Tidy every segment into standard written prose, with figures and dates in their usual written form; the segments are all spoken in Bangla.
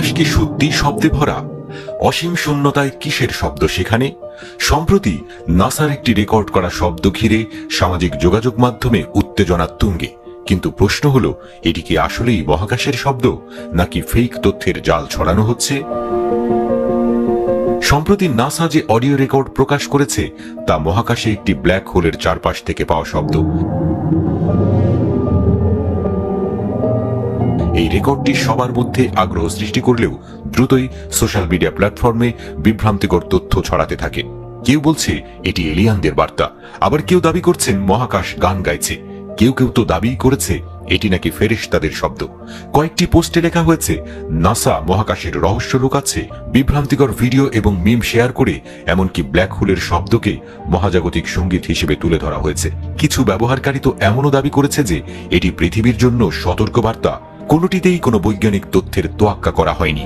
মহাকাশ কি সত্যি শব্দে ভরা? অসীম শূন্যতায় কিসের শব্দ সেখানে? সম্প্রতি নাসার একটি রেকর্ড করা শব্দ ঘিরে সামাজিক যোগাযোগ মাধ্যমে উত্তেজনা তুঙ্গে। কিন্তু প্রশ্ন হলো, এটি কি আসলেই মহাকাশের শব্দ, নাকি ফেক তথ্যের জাল ছড়ানো হচ্ছে? সম্প্রতি নাসা যে অডিও রেকর্ড প্রকাশ করেছে তা মহাকাশে একটি ব্ল্যাক হোলের চারপাশ থেকে পাওয়া শব্দ। এই রেকর্ডটি সবার মধ্যে আগ্রহ সৃষ্টি করলেও দ্রুতই সোশ্যাল মিডিয়া প্ল্যাটফর্মে বিভ্রান্তিকর তথ্য ছড়াতে থাকে। কেউ বলছে এটি এলিয়ানদের বার্তা, আবার কেউ দাবি করছেন মহাকাশ গান গাইছে, কেউ কেউ তো দাবি করেছে এটি নাকি ফেরেশতাদের শব্দ। কয়েকটি পোস্টে লেখা হয়েছে নাসা মহাকাশের রহস্য লুকাচ্ছে। বিভ্রান্তিকর ভিডিও এবং মিম শেয়ার করে এমনকি ব্ল্যাক হোলের শব্দকে মহাজাগতিক সঙ্গীত হিসেবে তুলে ধরা হয়েছে। কিছু ব্যবহারকারী তো এমনও দাবি করেছে যে এটি পৃথিবীর জন্য সতর্কবার্তা। কোনোটিতেই কোনো বৈজ্ঞানিক তথ্যের তোয়াক্কা করা হয়নি।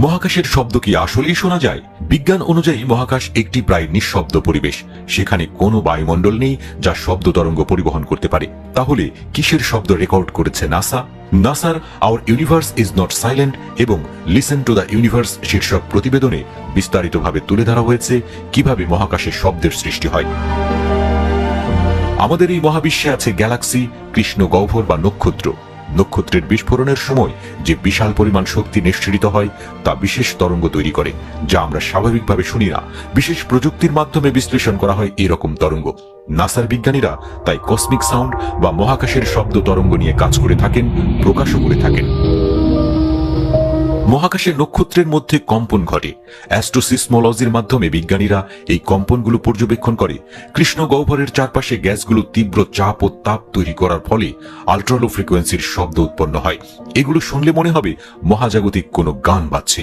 মহাকাশের শব্দ কি আসলেই শোনা যায়? বিজ্ঞান অনুযায়ী মহাকাশ একটি প্রায় নিঃশব্দ পরিবেশ। সেখানে কোনো বায়ুমণ্ডল নেই যা শব্দ তরঙ্গ পরিবহন করতে পারে। তাহলে কিসের শব্দ রেকর্ড করেছে নাসা? নাসার hour universe is not silent এবং লিসেন টু দ্য ইউনিভার্স শীর্ষক প্রতিবেদনে বিস্তারিতভাবে তুলে ধরা হয়েছে কিভাবে মহাকাশের শব্দের সৃষ্টি হয়। আমাদের এই মহাবিশ্বে আছে গ্যালাক্সি, কৃষ্ণ গহ্বর বা নক্ষত্র। নক্ষত্রের বিস্ফোরণের সময় যে বিশাল পরিমাণ শক্তি নিঃসৃত হয় তা বিশেষ তরঙ্গ তৈরি করে, যা আমরা স্বাভাবিকভাবে শুনি না। বিশেষ প্রযুক্তির মাধ্যমে বিশ্লেষণ করা হয় এরকম তরঙ্গ। নাসার বিজ্ঞানীরা তাই কসমিক সাউন্ড বা মহাকাশের শব্দ তরঙ্গ নিয়ে কাজ করে থাকেন, প্রকাশও করে থাকেন। মহাকাশের নক্ষত্রের মধ্যে কম্পন ঘটে। অ্যাস্ট্রোসিসমোলজির মাধ্যমে বিজ্ঞানীরা এই কম্পনগুলো পর্যবেক্ষণ করে। কৃষ্ণ গহ্বরের চারপাশে গ্যাসগুলো তীব্র চাপ ও তাপ তৈরি করার ফলে আল্ট্রালো ফ্রিকোয়েন্সির শব্দ উৎপন্ন হয়। এগুলো শুনলে মনে হবে মহাজাগতিক কোনো গান বাজছে।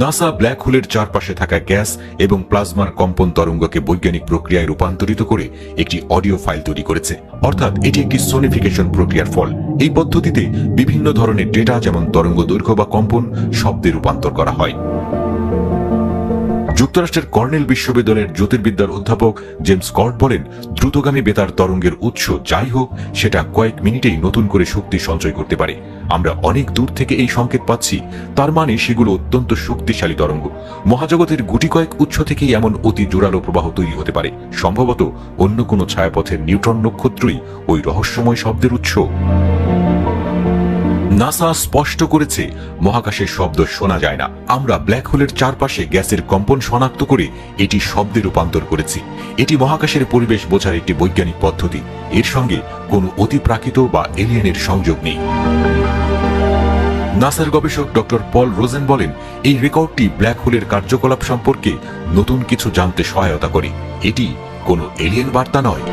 নাসা ব্ল্যাক হোলের চারপাশে থাকা গ্যাস এবং প্লাজমার কম্পন তরঙ্গকে বৈজ্ঞানিক প্রক্রিয়ায় রূপান্তরিত করে একটি অডিও ফাইল তৈরি করেছে। অর্থাৎ এটি একটি সোনিফিকেশন প্রক্রিয়ার ফল। এই পদ্ধতিতে বিভিন্ন ধরনের ডেটা, যেমন তরঙ্গ দৈর্ঘ্য বা কম্পন, শব্দে রূপান্তর করা হয়। যুক্তরাষ্ট্রের কর্নেল বিশ্ববিদ্যালয়ের জ্যোতির্বিদ্যার অধ্যাপক জেমস স্কট বলেন, দ্রুতগামী বেতার তরঙ্গের উৎস যাই হোক, সেটা কয়েক মিনিটেই নতুন করে শক্তি সঞ্চয় করতে পারে। আমরা অনেক দূর থেকে এই সংকেত পাচ্ছি, তার মানে সেগুলো অত্যন্ত শক্তিশালী তরঙ্গ। মহাজগতের গুটি কয়েক উৎস থেকেই এমন অতি জোরালো প্রবাহ তৈরি হতে পারে। সম্ভবত অন্য কোনো ছায়াপথের নিউট্রন নক্ষত্রই ওই রহস্যময় শব্দের উৎস। নাসা স্পষ্ট করেছে মহাকাশের শব্দ শোনা যায় না। আমরা ব্ল্যাক হোলের চারপাশে গ্যাসের কম্পন শনাক্ত করে এটি শব্দে রূপান্তর করেছি। এটি মহাকাশের পরিবেশ বোঝার একটি বৈজ্ঞানিক পদ্ধতি। এর সঙ্গে কোনো অতিপ্রাকৃত বা এলিয়েনের সংযোগ নেই। নাসার গবেষক ডক্টর পল রোজেন বলেন, এই রেকর্ডটি ব্ল্যাক হোলের কার্যকলাপ সম্পর্কে নতুন কিছু জানতে সহায়তা করে। এটি কোনো এলিয়েন বার্তা নয়।